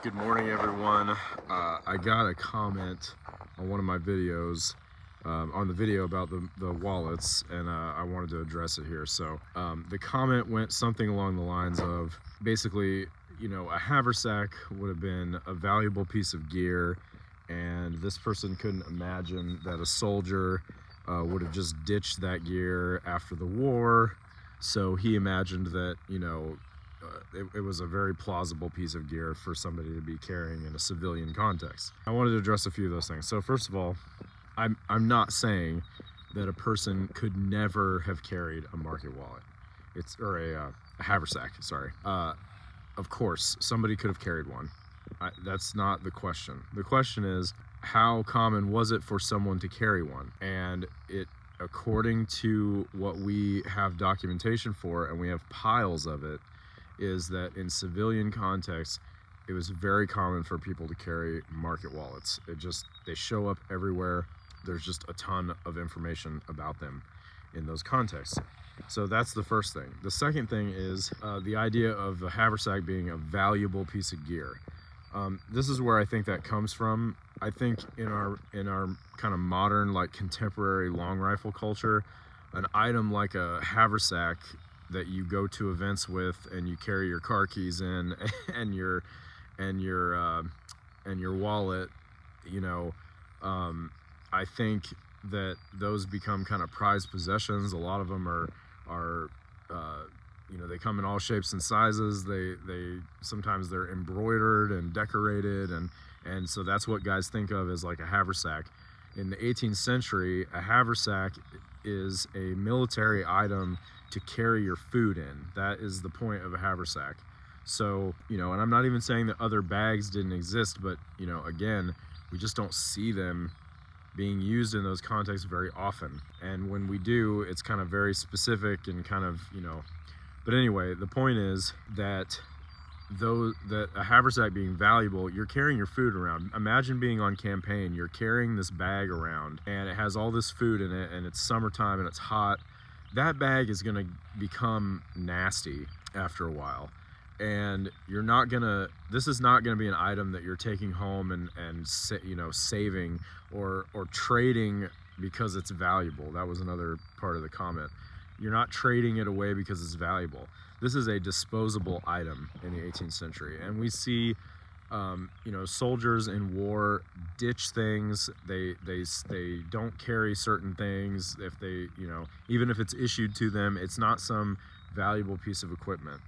Good morning, everyone. I got a comment on one of my videos, on the video about the wallets, and I wanted to address it here. So the comment went something along the lines of basically, a haversack would have been a valuable piece of gear, and this person couldn't imagine that a soldier would have just ditched that gear after the war. So he imagined that, it was a very plausible piece of gear for somebody to be carrying in a civilian context. I wanted to address a few of those things. So first of all, I'm not saying that a person could never have carried a market wallet. Or a haversack, sorry. Of course, somebody could have carried one. That's not the question. The question is, how common was it for someone to carry one? And according to what we have documentation for, and we have piles of it, is that in civilian contexts, it was very common for people to carry market wallets. They show up everywhere. There's just a ton of information about them in those contexts. So that's the first thing. The second thing is the idea of a haversack being a valuable piece of gear. This is where I think that comes from. I think in our kind of modern, like contemporary long rifle culture, an item like a haversack that you go to events with and you carry your car keys in and your wallet, I think that those become kind of prized possessions. A lot of them are they come in all shapes and sizes. They sometimes they're embroidered and decorated, and so that's what guys think of as like a haversack. In the 18th century, a haversack is a military item to carry your food in. That is the point of a haversack. So, and I'm not even saying that other bags didn't exist, but, again, we just don't see them being used in those contexts very often. And when we do, it's kind of very specific and kind of, but anyway, the point is that that a haversack being valuable, you're carrying your food around. Imagine being on campaign, you're carrying this bag around and it has all this food in it and it's summertime and it's hot. That bag is gonna become nasty after a while. And this is not gonna be an item that you're taking home and saving or trading because it's valuable. That was another part of the comment. You're not trading it away because it's valuable. This is a disposable item in the 18th century. And we see, soldiers in war ditch things. They don't carry certain things. If they, even if it's issued to them, it's not some valuable piece of equipment.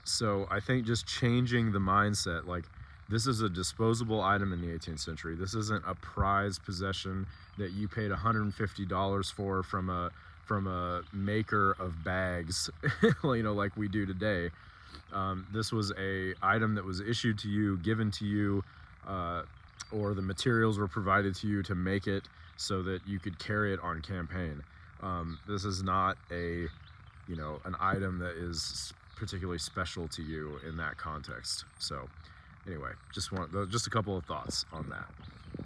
So I think just changing the mindset, like this is a disposable item in the 18th century. This isn't a prized possession that you paid $150 for from a maker of bags, like we do today. This was a item that was issued to you, given to you, or the materials were provided to you to make it so that you could carry it on campaign. This is not an item that is particularly special to you in that context. So anyway, just a couple of thoughts on that.